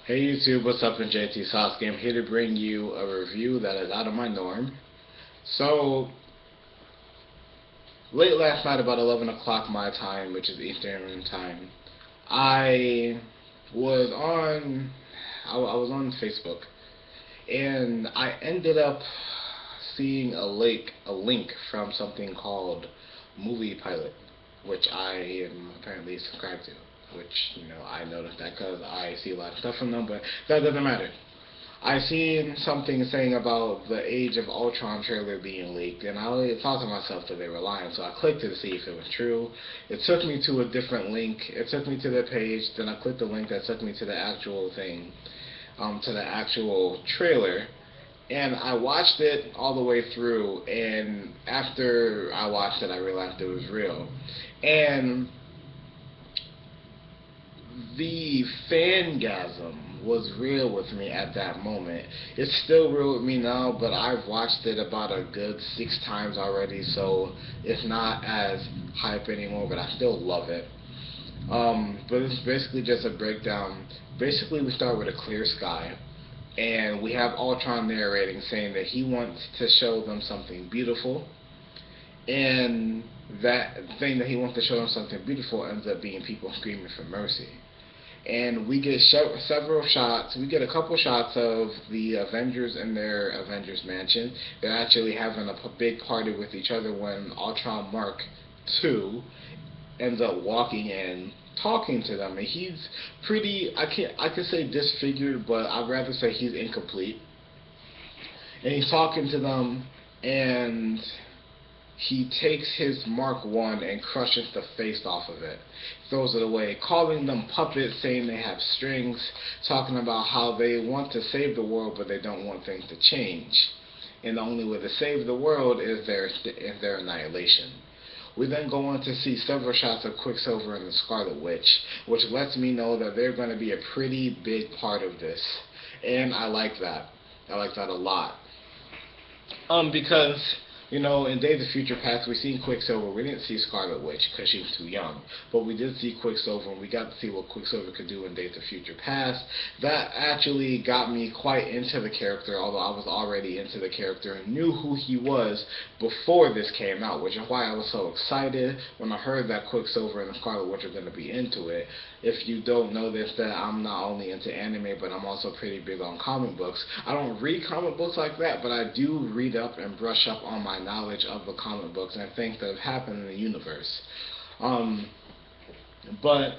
Hey YouTube, what's up? In JT Sasuke. I'm here to bring you a review that is out of my norm. So, late last night, about 11 o'clock my time, which is Eastern time, I was on, I was on Facebook, and I ended up seeing a link from something called Movie Pilot, which I am apparently subscribed to. Which, I noticed that because I see a lot of stuff from them, but that doesn't matter. I seen something saying about the Age of Ultron trailer being leaked, and I thought to myself that they were lying, so I clicked to see if it was true. It took me to a different link. It took me to the page, then I clicked the link that took me to the actual thing, to the actual trailer, and I watched it all the way through, and after I watched it, I realized it was real. And the fangasm was real with me at that moment. It's still real with me now, but I've watched it about a good 6 times already, so it's not as hype anymore, but I still love it. But it's basically just a breakdown. Basically, we start with a clear sky, and we have Ultron narrating, saying that he wants to show them something beautiful, and that thing that he wants to show them something beautiful ends up being people screaming for mercy. And we get several shots. We get a couple shots of the Avengers in their Avengers mansion. They're actually having a big party with each other when Ultron Mark II ends up walking in, talking to them, and he's pretty. I could say disfigured, but I'd rather say he's incomplete. And he's talking to them, and he takes his Mark I and crushes the face off of it, throws it away, calling them puppets, saying they have strings, talking about how they want to save the world but they don't want things to change. And the only way to save the world is their annihilation. We then go on to see several shots of Quicksilver and the Scarlet Witch, which lets me know that they're going to be a pretty big part of this. And I like that. I like that a lot. Because in Days of Future Past, we seen Quicksilver. We didn't see Scarlet Witch because she was too young, but we did see Quicksilver, and we got to see what Quicksilver could do in Days of Future Past. That actually got me quite into the character, although I was already into the character and knew who he was before this came out, which is why I was so excited when I heard that Quicksilver and the Scarlet Witch are going to be into it. If you don't know this, that I'm not only into anime, but I'm also pretty big on comic books. I don't read comic books like that, but I do read up and brush up on my knowledge of the comic books and things that have happened in the universe. Um, but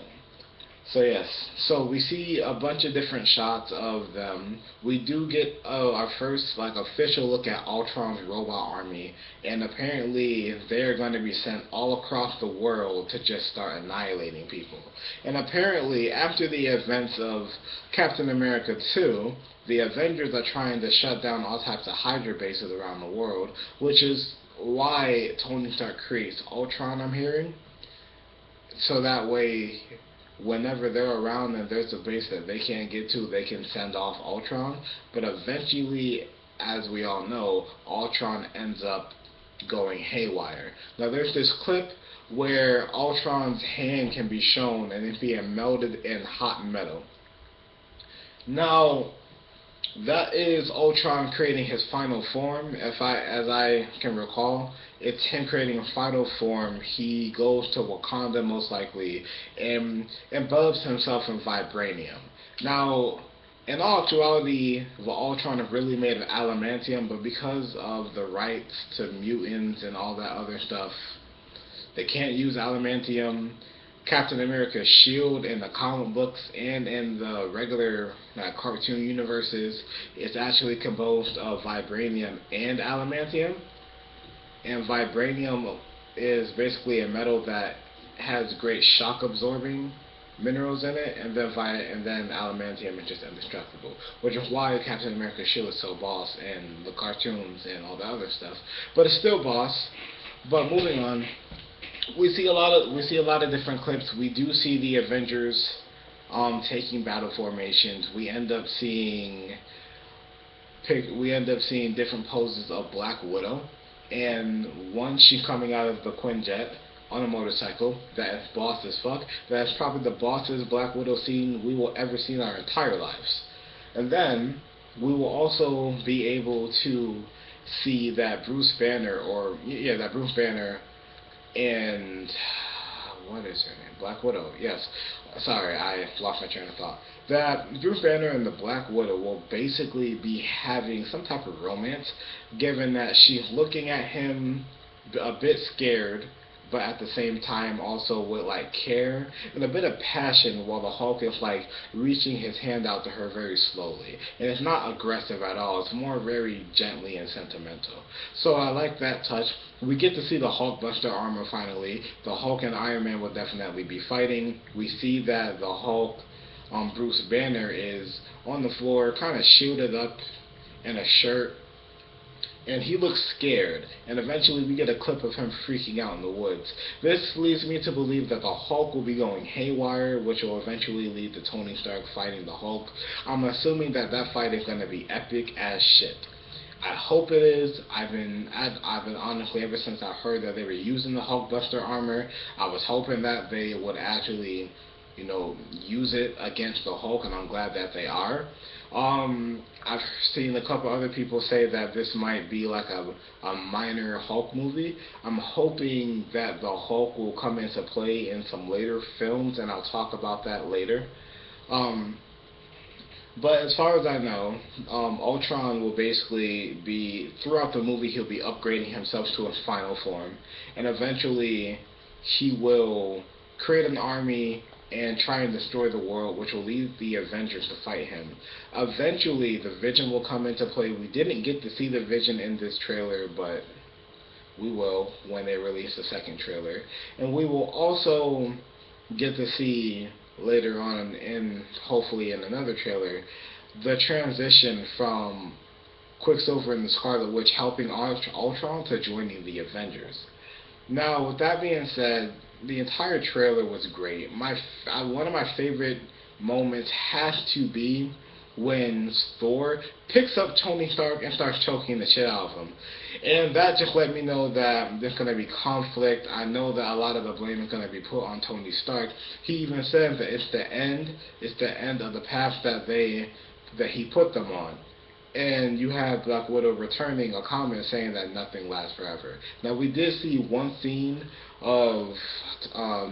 yes, so we see a bunch of different shots of them. We do get our first official look at Ultron's robot army, and apparently they're going to be sent all across the world to just start annihilating people. And apparently after the events of Captain America 2, the Avengers are trying to shut down all types of Hydra bases around the world, which is why Tony Stark creates Ultron, I'm hearing, so that way whenever they're around and there's a base that they can't get to, they can send off Ultron. But eventually, as we all know, Ultron ends up going haywire. Now there's this clip where Ultron's hand can be shown and it being melted in hot metal. Now that is Ultron creating his final form. As I can recall, it's him creating a final form. He goes to Wakanda most likely and envelops himself in vibranium. Now, in all actuality, the Ultron is really made of adamantium, but because of the rights to mutants and all that other stuff, they can't use adamantium. Captain America's shield in the comic books and in the regular cartoon universes is actually composed of vibranium and adamantium. And vibranium is basically a metal that has great shock absorbing minerals in it, and then adamantium is just indestructible, which is why Captain America's shield is so boss in the cartoons and all the other stuff. But it's still boss. But moving on, we see a lot of different clips. We do see the Avengers taking battle formations. We end up seeing different poses of Black Widow, and one she's coming out of the Quinjet. on a motorcycle. That is boss as fuck. That is probably the bossest Black Widow scene we will ever see in our entire lives. And then we will also be able to see that Bruce Banner, that Bruce Banner and what is her name? Black Widow. Yes. Sorry, I lost my train of thought. That Bruce Banner and the Black Widow will basically be having some type of romance, given that she's looking at him a bit scared, but at the same time also with like care and a bit of passion, while the Hulk is like reaching his hand out to her very slowly. And it's not aggressive at all, it's more very gently and sentimental. So I like that touch. We get to see the Hulk Buster armor finally. The Hulk and Iron Man will definitely be fighting. We see that the Hulk, Bruce Banner, is on the floor, kind of shielded up in a shirt, and he looks scared, and eventually we get a clip of him freaking out in the woods. This leads me to believe that the Hulk will be going haywire, which will eventually lead to Tony Stark fighting the Hulk. I'm assuming that fight is going to be epic as shit. I hope it is. I've been honestly, ever since I heard that they were using the Hulk Buster armor, I was hoping that they would actually, use it against the Hulk, and I'm glad that they are. I've seen a couple other people say that this might be like a minor Hulk movie. I'm hoping that the Hulk will come into play in some later films, and I'll talk about that later. But as far as I know, Ultron will basically be, throughout the movie, he'll be upgrading himself to his final form, and eventually he will create an army and try and destroy the world, which will lead the Avengers to fight him. Eventually, the Vision will come into play. We didn't get to see the Vision in this trailer, but we will when they release the second trailer. And we will also get to see later on, and hopefully in another trailer, the transition from Quicksilver and the Scarlet Witch helping Ultron to joining the Avengers. Now, with that being said, the entire trailer was great. One of my favorite moments has to be when Thor picks up Tony Stark and starts choking the shit out of him. And that just let me know that there's going to be conflict. I know that a lot of the blame is going to be put on Tony Stark. He even said that it's the end of the path that he put them on. And you have Black Widow returning a comment saying that nothing lasts forever. Now, we did see one scene of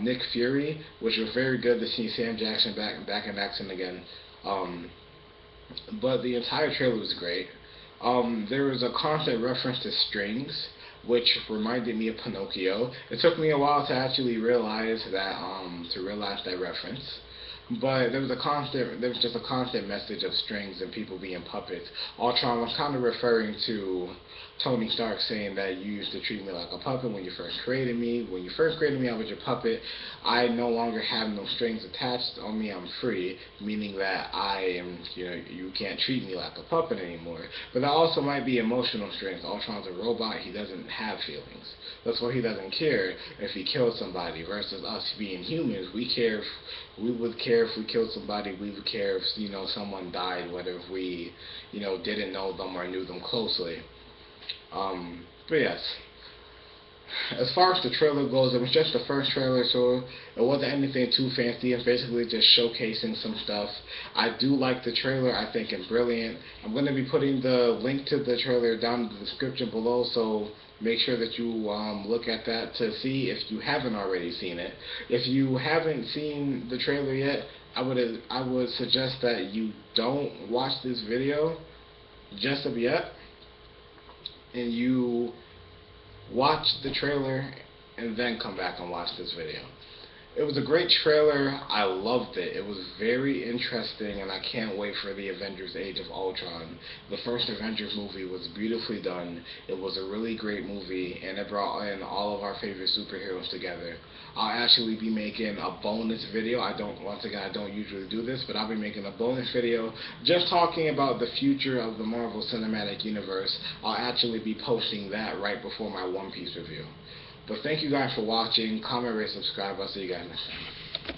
Nick Fury, which was very good to see Sam Jackson back in action again. But the entire trailer was great. There was a constant reference to strings, which reminded me of Pinocchio. It took me a while to actually realize that reference. But there was just a constant message of strings and people being puppets. Ultron was kind of referring to Tony Stark saying that you used to treat me like a puppet when you first created me. When you first created me, I was your puppet. I no longer have no strings attached on me. I'm free, meaning that I am, you can't treat me like a puppet anymore. But that also might be emotional strings. Ultron's a robot. He doesn't have feelings. That's why he doesn't care if he kills somebody. Versus us being humans, we would care if we killed somebody. We would care if someone died, whether if we didn't know them or knew them closely. But yes, as far as the trailer goes, it was just the first trailer, so it wasn't anything too fancy. It's basically just showcasing some stuff. I do like the trailer. I think it's brilliant. I'm going to be putting the link to the trailer down in the description below, so make sure that you look at that to see if you haven't already seen it. If you haven't seen the trailer yet, I would suggest that you don't watch this video just of yet, and you watch the trailer and then come back and watch this video. It was a great trailer. I loved it. It was very interesting, and I can't wait for the Avengers Age of Ultron. The first Avengers movie was beautifully done. It was a really great movie, and it brought in all of our favorite superheroes together. I'll actually be making a bonus video. Once again, I don't usually do this, but I'll be making a bonus video just talking about the future of the Marvel Cinematic Universe. I'll actually be posting that right before my One Piece review. But thank you guys for watching. Comment, rate, subscribe. I'll see you guys next time.